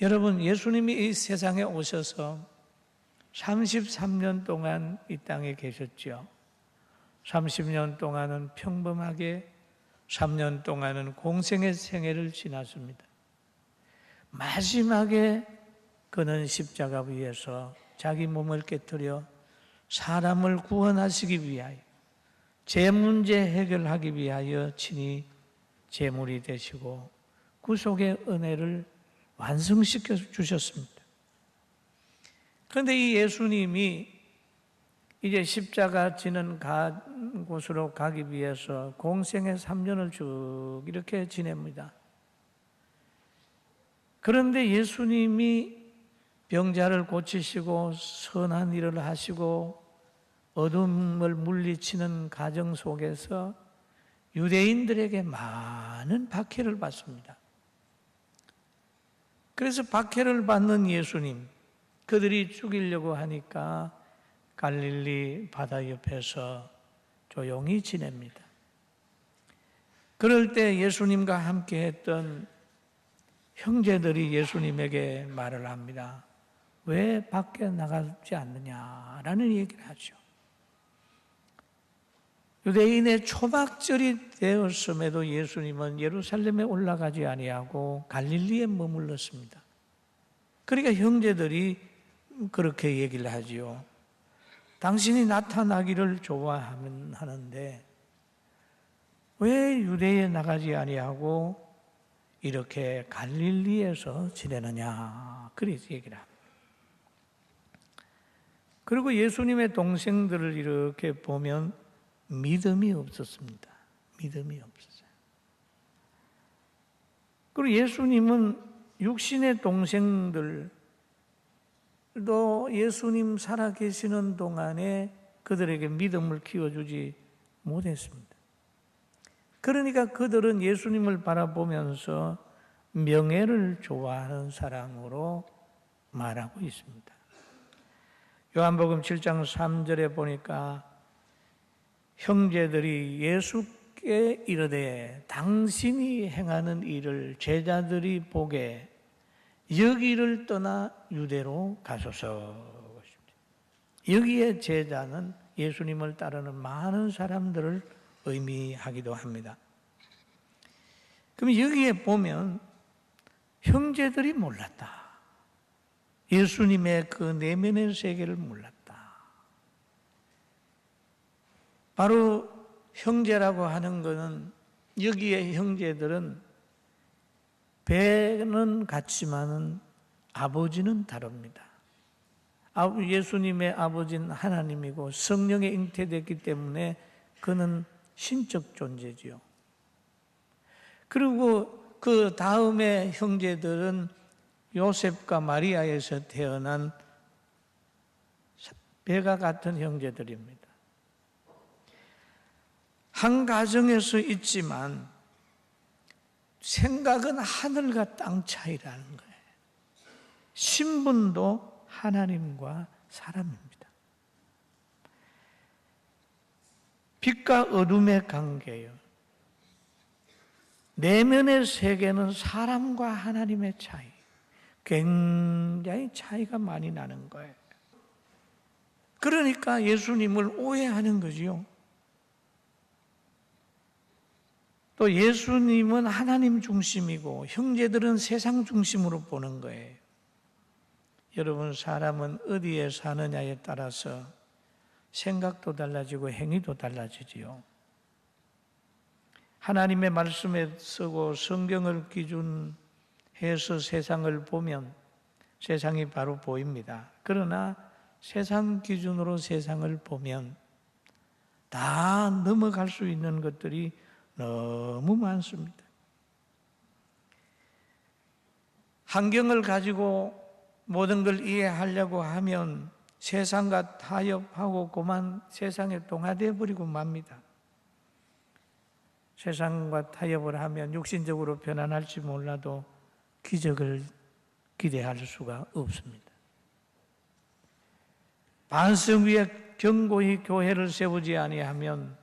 여러분, 예수님이 이 세상에 오셔서 33년 동안 이 땅에 계셨죠. 30년 동안은 평범하게, 3년 동안은 공생의 생애를 지났습니다. 마지막에 그는 십자가 위에서 자기 몸을 깨뜨려 사람을 구원하시기 위하여, 제 문제 해결하기 위하여 친히 제물이 되시고 구속의 은혜를 완성시켜 주셨습니다. 그런데 이 예수님이 이제 십자가 지는 곳으로 가기 위해서 공생의 3년을 쭉 이렇게 지냅니다. 그런데 예수님이 병자를 고치시고 선한 일을 하시고 어둠을 물리치는 과정 속에서 유대인들에게 많은 박해를 받습니다. 그래서 박해를 받는 예수님, 그들이 죽이려고 하니까 갈릴리 바다 옆에서 조용히 지냅니다. 그럴 때 예수님과 함께 했던 형제들이 예수님에게 말을 합니다. 왜 밖에 나가지 않느냐라는 얘기를 하죠. 유대인의 초막절이 되었음에도 예수님은 예루살렘에 올라가지 아니하고 갈릴리에 머물렀습니다. 그러니까 형제들이 그렇게 얘기를 하지요. 당신이 나타나기를 좋아하는데 왜 유대에 나가지 아니하고 이렇게 갈릴리에서 지내느냐, 그래서 얘기를 합니다. 그리고 예수님의 동생들을 이렇게 보면 믿음이 없었습니다. 믿음이 없었어요. 그리고 예수님은 육신의 동생들도 예수님 살아계시는 동안에 그들에게 믿음을 키워주지 못했습니다. 그러니까 그들은 예수님을 바라보면서 명예를 좋아하는 사람으로 말하고 있습니다. 요한복음 7장 3절에 보니까 형제들이 예수께 이르되 당신이 행하는 일을 제자들이 보게 여기를 떠나 유대로 가소서. 여기에 제자는 예수님을 따르는 많은 사람들을 의미하기도 합니다. 그럼 여기에 보면 형제들이 몰랐다. 예수님의 그 내면의 세계를 몰랐다. 바로 형제라고 하는 것은, 여기에 형제들은 배는 같지만은 아버지는 다릅니다. 예수님의 아버지는 하나님이고 성령에 잉태됐기 때문에 그는 신적 존재지요. 그리고 그 다음에 형제들은 요셉과 마리아에서 태어난 배가 같은 형제들입니다. 한 가정에서 있지만 생각은 하늘과 땅 차이라는 거예요. 신분도 하나님과 사람입니다. 빛과 어둠의 관계예요. 내면의 세계는 사람과 하나님의 차이, 굉장히 차이가 많이 나는 거예요. 그러니까 예수님을 오해하는 거지요. 또 예수님은 하나님 중심이고 형제들은 세상 중심으로 보는 거예요. 여러분, 사람은 어디에 사느냐에 따라서 생각도 달라지고 행위도 달라지지요. 하나님의 말씀에 쓰고 성경을 기준해서 세상을 보면 세상이 바로 보입니다. 그러나 세상 기준으로 세상을 보면 다 넘어갈 수 있는 것들이 너무 많습니다. 환경을 가지고 모든 걸 이해하려고 하면 세상과 타협하고 그만 세상에 동화되어 버리고 맙니다. 세상과 타협을 하면 육신적으로 편안할지 몰라도 기적을 기대할 수가 없습니다. 반석 위에 견고히 교회를 세우지 아니하면,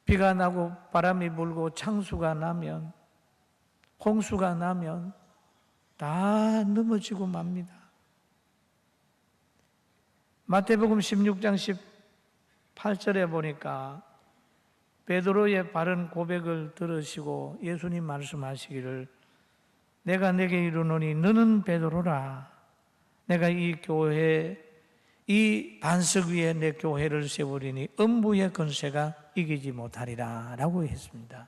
비가 나고 바람이 불고 창수가 나면, 홍수가 나면 다 넘어지고 맙니다. 마태복음 16장 18절에 보니까 베드로의 바른 고백을 들으시고 예수님 말씀하시기를 내가 네게 이르노니 너는 베드로라. 내가 이 교회 이 반석 위에 내 교회를 세우리니 음부의 권세가 이기지 못하리라 라고 했습니다.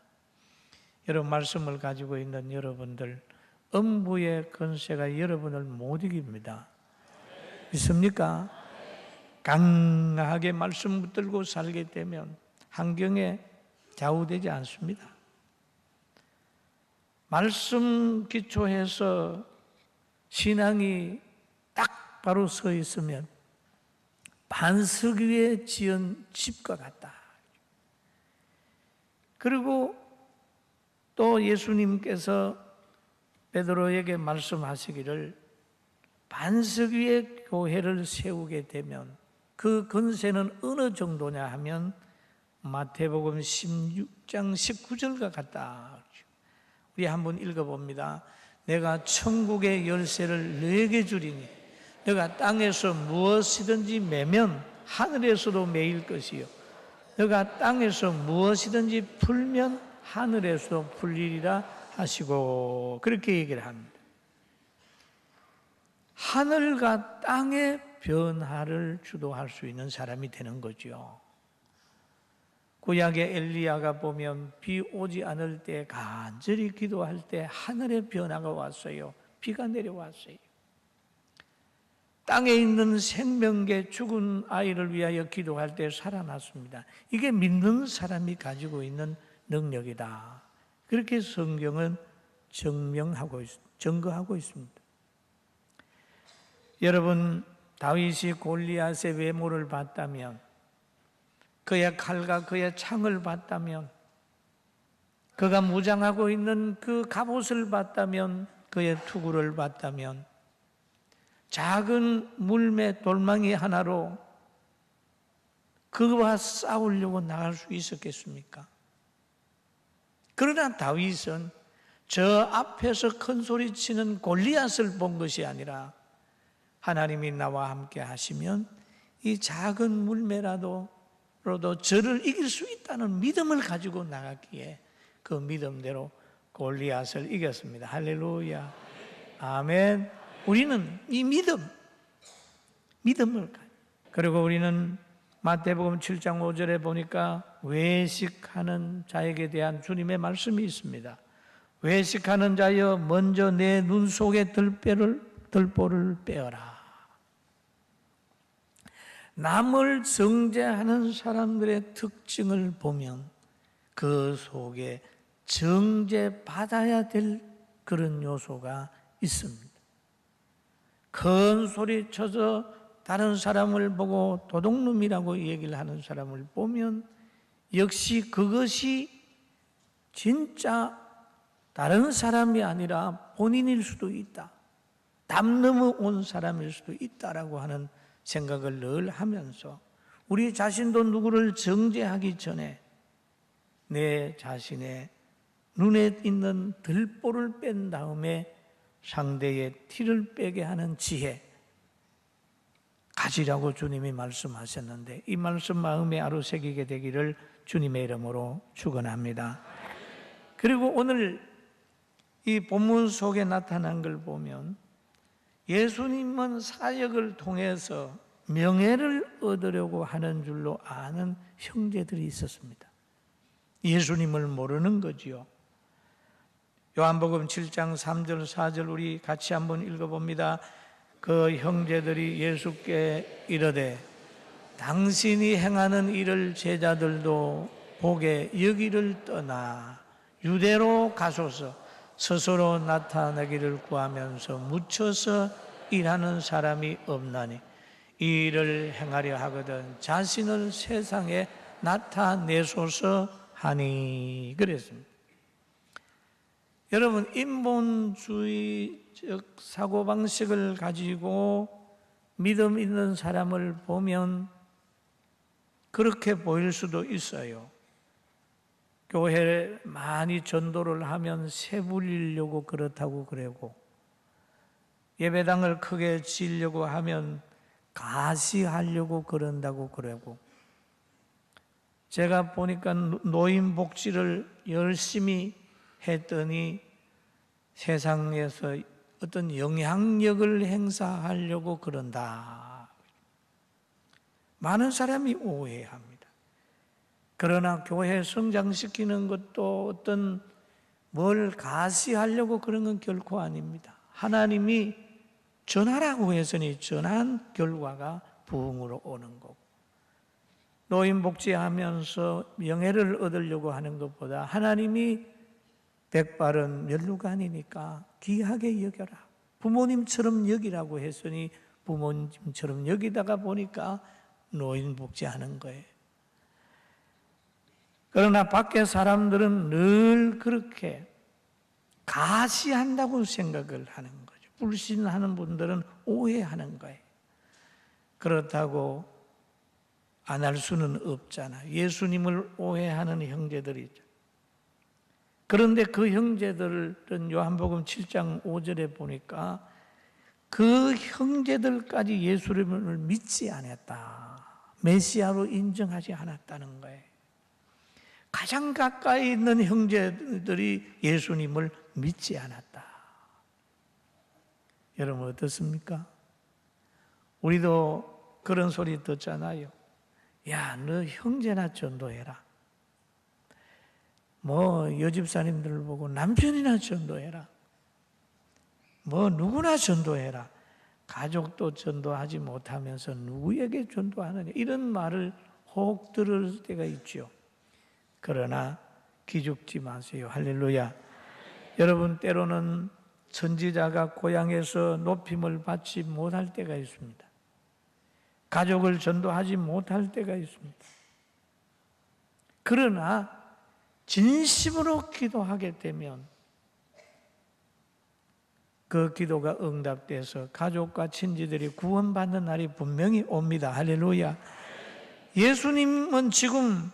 여러분 말씀을 가지고 있는 여러분들 음부의 권세가 여러분을 못 이깁니다. 믿습니까? 강하게 말씀 붙들고 살게 되면 환경에 좌우되지 않습니다. 말씀 기초해서 신앙이 딱 바로 서 있으면 반석 위에 지은 집과 같다. 그리고 또 예수님께서 베드로에게 말씀하시기를 반석 위에 교회를 세우게 되면 그 권세는 어느 정도냐 하면 마태복음 16장 19절과 같다. 우리 한번 읽어봅니다. 내가 천국의 열쇠를 너에게 주리니 너가 땅에서 무엇이든지 매면 하늘에서도 매일 것이요 너가 땅에서 무엇이든지 풀면 하늘에서도 풀리리라 하시고 그렇게 얘기를 합니다. 하늘과 땅의 변화를 주도할 수 있는 사람이 되는 거죠. 구약의 엘리야가 보면 비 오지 않을 때 간절히 기도할 때 하늘의 변화가 왔어요. 비가 내려왔어요. 땅에 있는 생명계 죽은 아이를 위하여 기도할 때 살아났습니다. 이게 믿는 사람이 가지고 있는 능력이다. 그렇게 성경은 증거하고 있습니다. 여러분 다윗이 골리앗의 외모를 봤다면 그의 칼과 그의 창을 봤다면 그가 무장하고 있는 그 갑옷을 봤다면 그의 투구를 봤다면 작은 물매 돌망이 하나로 그와 싸우려고 나갈 수 있었겠습니까? 그러나 다윗은 저 앞에서 큰 소리 치는 골리앗을 본 것이 아니라 하나님이 나와 함께 하시면 이 작은 물매라도 저를 이길 수 있다는 믿음을 가지고 나갔기에 그 믿음대로 골리앗을 이겼습니다. 할렐루야. 아멘. 우리는 이 믿음을 가지고 그리고 우리는 마태복음 7장 5절에 보니까 외식하는 자에게 대한 주님의 말씀이 있습니다. 외식하는 자여 먼저 내 눈 속에 들보를 빼어라. 남을 정죄하는 사람들의 특징을 보면 그 속에 정죄받아야 될 그런 요소가 있습니다. 큰 소리 쳐서 다른 사람을 보고 도둑놈이라고 얘기를 하는 사람을 보면 역시 그것이 진짜 다른 사람이 아니라 본인일 수도 있다. 담 넘어 온 사람일 수도 있다라고 하는 생각을 늘 하면서 우리 자신도 누구를 정죄하기 전에 내 자신의 눈에 있는 들보를 뺀 다음에 상대의 티를 빼게 하는 지혜 가지라고 주님이 말씀하셨는데 이 말씀 마음에 아로새기게 되기를 주님의 이름으로 축원합니다. 그리고 오늘 이 본문 속에 나타난 걸 보면 예수님은 사역을 통해서 명예를 얻으려고 하는 줄로 아는 형제들이 있었습니다. 예수님을 모르는 거지요. 요한복음 7장 3절 4절 우리 같이 한번 읽어봅니다. 그 형제들이 예수께 이르되 당신이 행하는 일을 제자들도 보게 여기를 떠나 유대로 가소서. 스스로 나타나기를 구하면서 묻혀서 일하는 사람이 없나니 이 일을 행하려 하거든 자신을 세상에 나타내소서 하니 그랬습니다. 여러분 인본주의적 사고방식을 가지고 믿음 있는 사람을 보면 그렇게 보일 수도 있어요. 교회에 많이 전도를 하면 세 불리려고 그렇다고 그러고 예배당을 크게 지으려고 하면 가시하려고 그런다고 그러고, 제가 보니까 노인 복지를 열심히 했더니 세상에서 어떤 영향력을 행사하려고 그런다. 많은 사람이 오해합니다. 그러나 교회 성장시키는 것도 어떤 뭘 가시하려고 그런 건 결코 아닙니다. 하나님이 전하라고 했으니 전한 결과가 부흥으로 오는 거고, 노인 복지하면서 명예를 얻으려고 하는 것보다 하나님이 백발은 면류관이니까 귀하게 여겨라, 부모님처럼 여기라고 했으니 부모님처럼 여기다가 보니까 노인 복지하는 거예요. 그러나 밖에 사람들은 늘 그렇게 가시한다고 생각을 하는 거죠. 불신하는 분들은 오해하는 거예요. 그렇다고 안 할 수는 없잖아요. 예수님을 오해하는 형제들이 있죠. 그런데 그 형제들은 요한복음 7장 5절에 보니까 그 형제들까지 예수님을 믿지 않았다, 메시아로 인정하지 않았다는 거예요. 가장 가까이 있는 형제들이 예수님을 믿지 않았다. 여러분 어떻습니까? 우리도 그런 소리 듣잖아요. 야, 너 형제나 전도해라. 뭐 여집사님들 보고 남편이나 전도해라. 뭐 누구나 전도해라. 가족도 전도하지 못하면서 누구에게 전도하느냐, 이런 말을 혹 들을 때가 있죠. 그러나 기죽지 마세요. 할렐루야. 여러분, 때로는 선지자가 고향에서 높임을 받지 못할 때가 있습니다. 가족을 전도하지 못할 때가 있습니다. 그러나 진심으로 기도하게 되면 그 기도가 응답돼서 가족과 친지들이 구원받는 날이 분명히 옵니다. 할렐루야. 예수님은 지금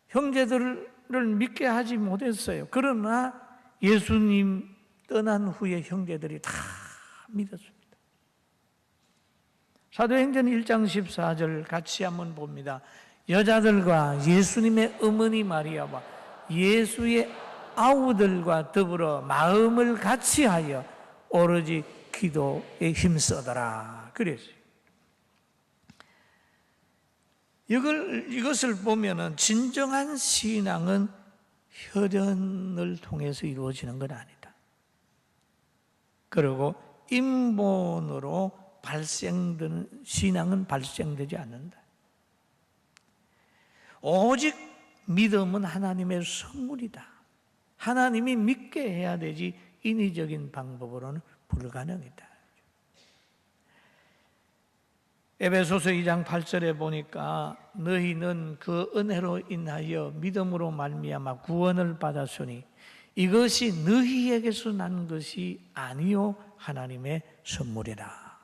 형제들을 믿게 하지 못했어요. 그러나 예수님 떠난 후에 형제들이 다 믿었습니다. 사도행전 1장 14절 같이 한번 봅니다. 여자들과 예수님의 어머니 마리아와 예수의 아우들과 더불어 마음을 같이하여 오로지 기도에 힘쓰더라. 그랬어요. 이것을 보면은 진정한 신앙은 혈연을 통해서 이루어지는 건 아니다. 그리고 인본으로 발생되는 신앙은 발생되지 않는다. 오직 믿음은 하나님의 선물이다. 하나님이 믿게 해야 되지 인위적인 방법으로는 불가능이다. 에베소서 2장 8절에 보니까 너희는 그 은혜로 인하여 믿음으로 말미암아 구원을 받았으니 이것이 너희에게서 난 것이 아니요 하나님의 선물이라.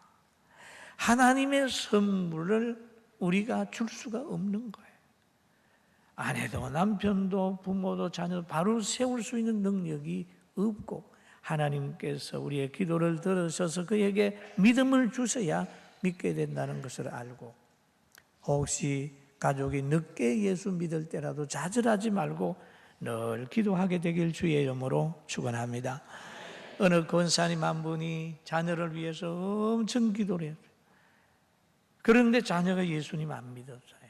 하나님의 선물을 우리가 줄 수가 없는 거예요. 아내도 남편도 부모도 자녀도 바로 세울 수 있는 능력이 없고, 하나님께서 우리의 기도를 들으셔서 그에게 믿음을 주셔야 믿게 된다는 것을 알고, 혹시 가족이 늦게 예수 믿을 때라도 좌절하지 말고 늘 기도하게 되길 주의 이름으로 축원합니다. 어느 권사님 한 분이 자녀를 위해서 엄청 기도를 했어요. 그런데 자녀가 예수님 안 믿었어요.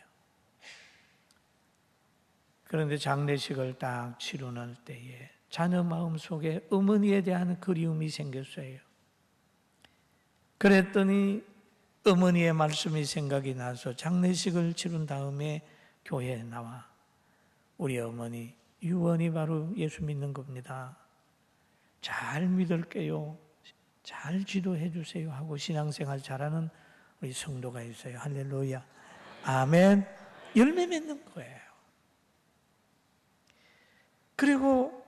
그런데 장례식을 딱 치르는 때에 자녀 마음속에 어머니에 대한 그리움이 생겼어요. 그랬더니 어머니의 말씀이 생각이 나서 장례식을 치른 다음에 교회에 나와 우리 어머니 유언이 바로 예수 믿는 겁니다. 잘 믿을게요. 잘 지도해 주세요 하고 신앙생활 잘하는 우리 성도가 있어요. 할렐루야. 아멘. 열매 맺는 거예요. 그리고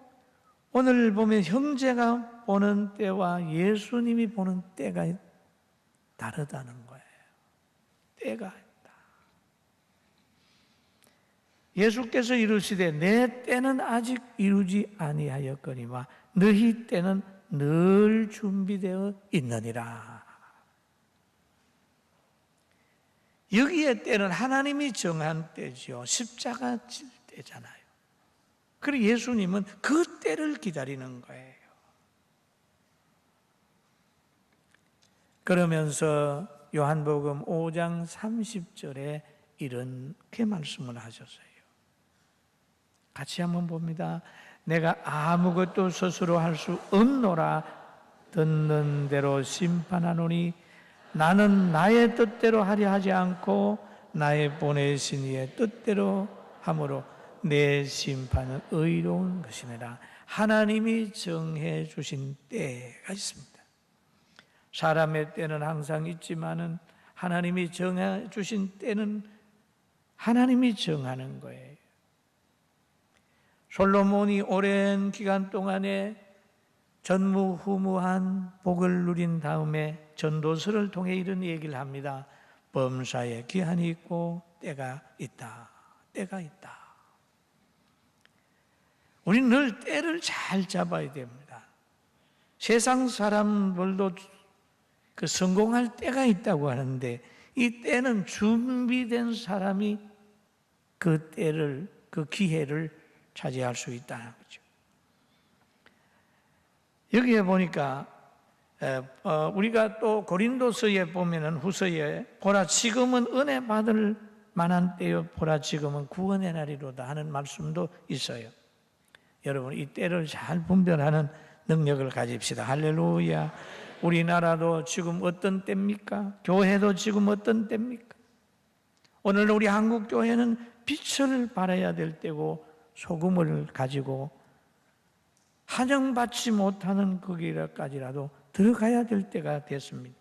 오늘 보면 형제가 보는 때와 예수님이 보는 때가 다르다는 거예요. 때가 있다. 예수께서 이르시되 내 때는 아직 이루지 아니하였거니와 너희 때는 늘 준비되어 있느니라. 여기에 때는 하나님이 정한 때죠. 십자가 질 때잖아요. 그리고 예수님은 그 때를 기다리는 거예요. 그러면서 요한복음 5장 30절에 이렇게 말씀을 하셨어요. 같이 한번 봅니다. 내가 아무것도 스스로 할 수 없노라. 듣는 대로 심판하노니 나는 나의 뜻대로 하려 하지 않고 나의 보내신 이의 뜻대로 함으로 내 심판은 의로운 것이니라. 하나님이 정해 주신 때가 있습니다. 사람의 때는 항상 있지만은 하나님이 정해 주신 때는 하나님이 정하는 거예요. 솔로몬이 오랜 기간 동안에 전무후무한 복을 누린 다음에 전도서를 통해 이런 얘기를 합니다. 범사에 기한이 있고 때가 있다. 때가 있다. 우리는 늘 때를 잘 잡아야 됩니다. 세상 사람들도 그 성공할 때가 있다고 하는데 이 때는 준비된 사람이 그 때를, 그 기회를 차지할 수 있다는 거죠. 여기에 보니까 우리가 또 고린도서에 보면은 후서에 보라 지금은 은혜 받을 만한 때요 보라 지금은 구원의 날이로다 하는 말씀도 있어요. 여러분 이 때를 잘 분별하는 능력을 가집시다. 할렐루야. 우리나라도 지금 어떤 때입니까? 교회도 지금 어떤 때입니까? 오늘 우리 한국 교회는 빛을 발해야 될 때고 소금을 가지고 환영받지 못하는 거기까지라도 들어가야 될 때가 됐습니다.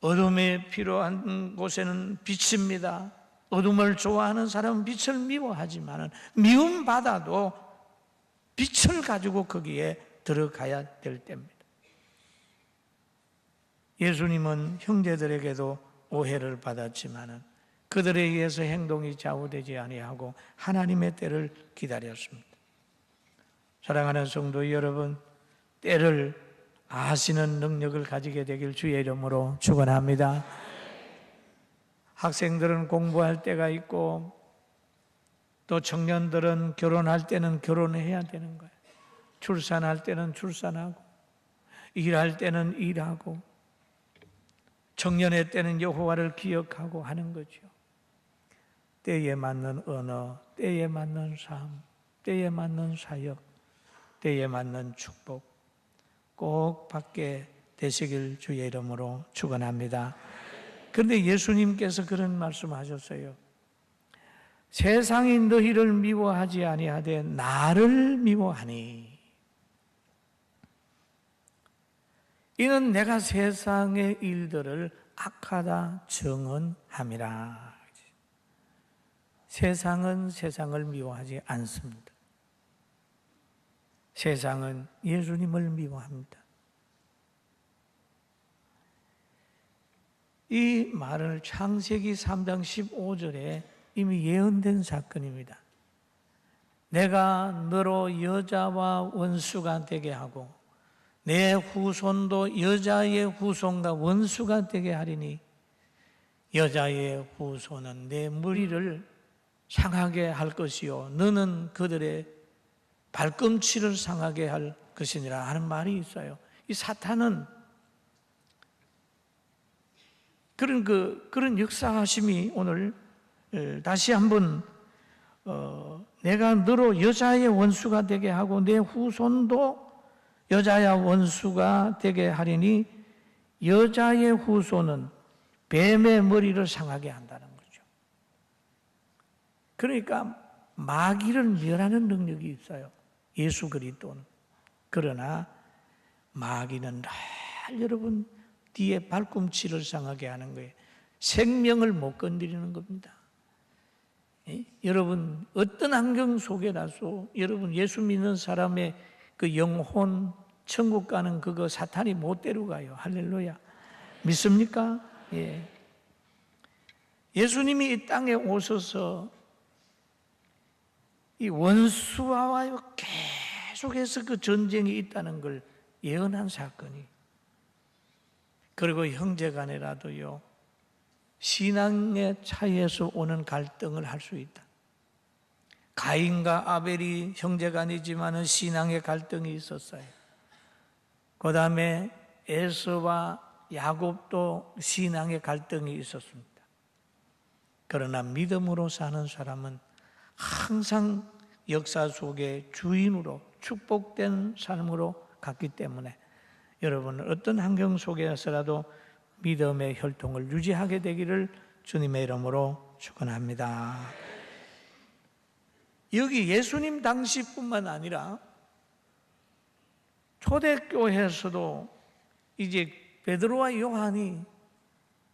어둠이 필요한 곳에는 빛입니다. 어둠을 좋아하는 사람은 빛을 미워하지만 미움받아도 빛을 가지고 거기에 들어가야 될 때입니다. 예수님은 형제들에게도 오해를 받았지만 그들에 의해서 행동이 좌우되지 아니하고 하나님의 때를 기다렸습니다. 사랑하는 성도 여러분, 때를 아시는 능력을 가지게 되길 주의 이름으로 축원합니다. 학생들은 공부할 때가 있고 또 청년들은 결혼할 때는 결혼해야 되는 거예요. 출산할 때는 출산하고 일할 때는 일하고 청년의 때는 여호와를 기억하고 하는 거죠. 때에 맞는 언어, 때에 맞는 삶, 때에 맞는 사역, 때에 맞는 축복 꼭 받게 되시길 주의 이름으로 축원합니다. 그런데 예수님께서 그런 말씀하셨어요. 세상이 너희를 미워하지 아니하되 나를 미워하니 이는 내가 세상의 일들을 악하다 증언함이라. 세상은 세상을 미워하지 않습니다. 세상은 예수님을 미워합니다. 이 말을 창세기 3장 15절에 이미 예언된 사건입니다. 내가 너로 여자와 원수가 되게 하고 내 후손도 여자의 후손과 원수가 되게 하리니 여자의 후손은 내 머리를 상하게 할 것이요 너는 그들의 발꿈치를 상하게 할 것이니라 하는 말이 있어요. 이 사탄은 그런 역사하심이 오늘 다시 한번 내가 너로 여자의 원수가 되게 하고 내 후손도 여자의 원수가 되게 하리니 여자의 후손은 뱀의 머리를 상하게 한다는 거죠. 그러니까 마귀를 멸하는 능력이 있어요. 예수 그리스도는. 그러나 마귀는 늘 여러분 뒤에 발꿈치를 상하게 하는 거예요. 생명을 못 건드리는 겁니다. 여러분 어떤 환경 속에라도 여러분 예수 믿는 사람의 그 영혼 천국 가는 그거 사탄이 못 데려가요. 할렐루야. 믿습니까? 예. 예수님이 이 땅에 오셔서 이 원수와 계속해서 그 전쟁이 있다는 걸 예언한 사건이. 그리고 형제간에라도요, 신앙의 차이에서 오는 갈등을 할 수 있다. 가인과 아벨이 형제간이지만은 신앙의 갈등이 있었어요. 그 다음에 에서와 야곱도 신앙의 갈등이 있었습니다. 그러나 믿음으로 사는 사람은 항상 역사 속의 주인으로 축복된 삶으로 갔기 때문에 여러분은 어떤 환경 속에서라도 믿음의 혈통을 유지하게 되기를 주님의 이름으로 축원합니다. 여기 예수님 당시뿐만 아니라 초대교회에서도 이제 베드로와 요한이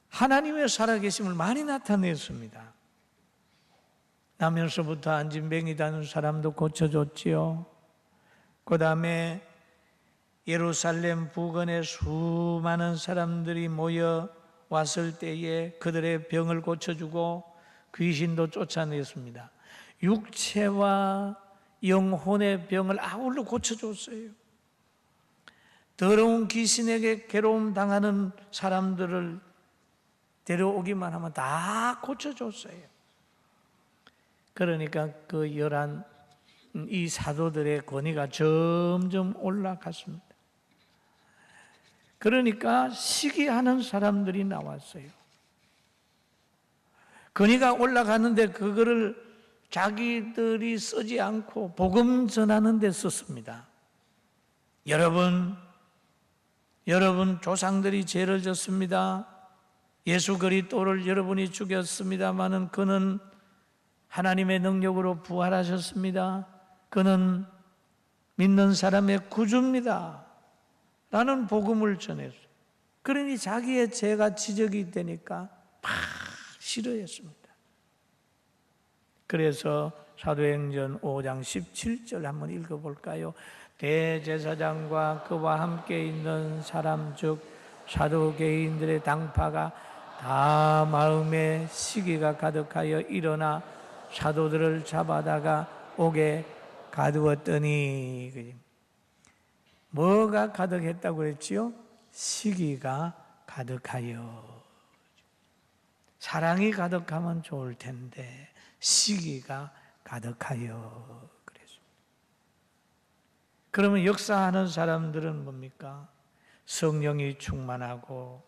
하나님의 살아계심을 많이 나타냈습니다. 나면서부터 안진뱅이 다는 사람도 고쳐줬지요. 그 다음에 예루살렘 부근에 수많은 사람들이 모여 왔을 때에 그들의 병을 고쳐주고 귀신도 쫓아냈습니다. 육체와 영혼의 병을 아울러 고쳐줬어요. 더러운 귀신에게 괴로움 당하는 사람들을 데려오기만 하면 다 고쳐줬어요. 그러니까 그 이 사도들의 권위가 점점 올라갔습니다. 그러니까 시기하는 사람들이 나왔어요. 권위가 올라가는데 그거를 자기들이 쓰지 않고 복음 전하는 데 썼습니다. 여러분 조상들이 죄를 졌습니다. 예수 그리스도를 여러분이 죽였습니다마는 그는 하나님의 능력으로 부활하셨습니다. 그는 믿는 사람의 구주입니다. 라는 복음을 전했어요. 그러니 자기의 죄가 지적이 되니까 막 싫어했습니다. 그래서 사도행전 5장 17절 한번 읽어볼까요? 대제사장과 그와 함께 있는 사람 즉 사두개인들의 당파가 다 마음에 시기가 가득하여 일어나 사도들을 잡아다가 옥에 가두었더니, 뭐가 가득했다고 그랬지요? 시기가 가득하여. 사랑이 가득하면 좋을 텐데 시기가 가득하여 그랬습니다. 그러면 역사하는 사람들은 뭡니까? 성령이 충만하고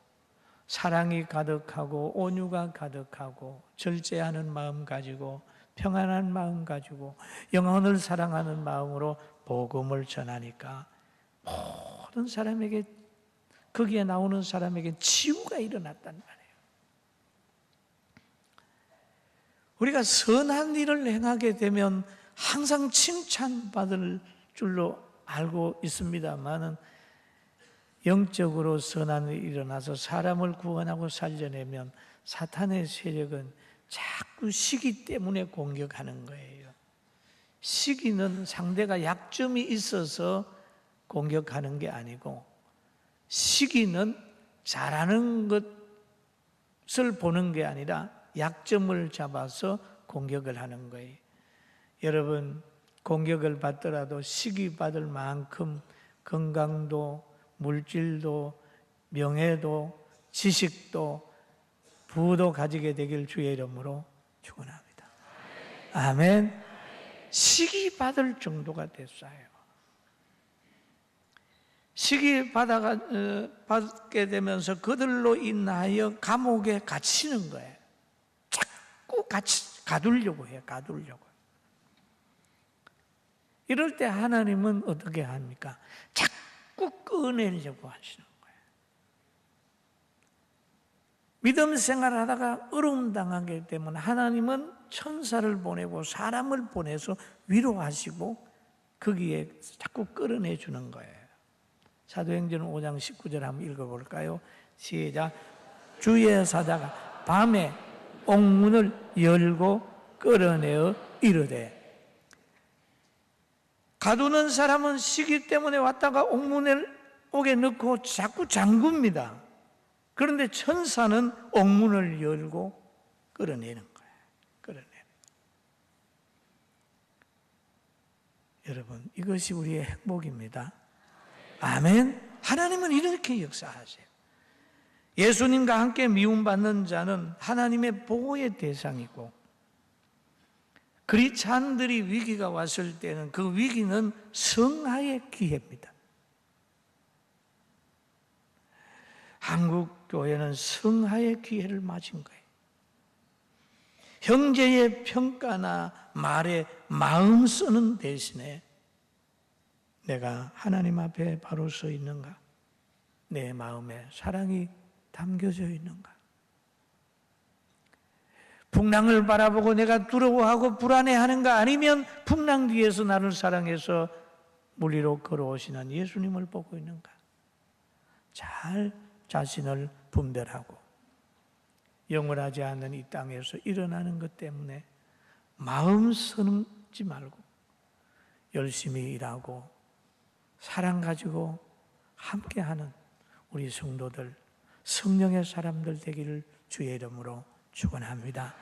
사랑이 가득하고 온유가 가득하고 절제하는 마음 가지고 평안한 마음 가지고 영혼을 사랑하는 마음으로 복음을 전하니까 모든 사람에게, 거기에 나오는 사람에게 치유가 일어났단 말이에요. 우리가 선한 일을 행하게 되면 항상 칭찬받을 줄로 알고 있습니다만은 영적으로 선한 일이 일어나서 사람을 구원하고 살려내면 사탄의 세력은 자꾸 시기 때문에 공격하는 거예요. 시기는 상대가 약점이 있어서 공격하는 게 아니고, 시기는 잘하는 것을 보는 게 아니라 약점을 잡아서 공격을 하는 거예요. 여러분, 공격을 받더라도 시기 받을 만큼 건강도 물질도 명예도 지식도 부도 가지게 되길 주의 이름으로 축원합니다. 아멘. 시기 받을 정도가 됐어요. 시기 받게 되면서 그들로 인하여 감옥에 갇히는 거예요. 자꾸 가두려고 해요. 가두려고. 이럴 때 하나님은 어떻게 합니까? 자꾸 꺼내려고 하시는 거예요. 믿음 생활하다가 어려움 당하기 때문에 하나님은 천사를 보내고 사람을 보내서 위로하시고 거기에 자꾸 끌어내 주는 거예요. 사도행전 5장 19절 한번 읽어볼까요? 시작. 주의 사자가 밤에 옥문을 열고 끌어내어 이르되. 가두는 사람은 시기 때문에 왔다가 옥에 넣고 자꾸 잠굽니다. 그런데 천사는 옥문을 열고 끌어내는 거예요. 끌어내는. 여러분, 이것이 우리의 행복입니다. 아멘. 하나님은 이렇게 역사하세요. 예수님과 함께 미움받는 자는 하나님의 보호의 대상이고, 그리스도인들이 위기가 왔을 때는 그 위기는 성화의 기회입니다. 한국 교회는 성화의 기회를 맞은 거예요. 형제의 평가나 말에 마음 쓰는 대신에 내가 하나님 앞에 바로 서 있는가? 내 마음에 사랑이 담겨져 있는가? 풍랑을 바라보고 내가 두려워하고 불안해하는가? 아니면 풍랑 뒤에서 나를 사랑해서 물 위로 걸어오시는 예수님을 보고 있는가? 잘 자신을 분별하고 영원하지 않는 이 땅에서 일어나는 것 때문에 마음 서지 말고 열심히 일하고 사랑 가지고 함께하는 우리 성도들, 성령의 사람들 되기를 주의 이름으로 축원합니다.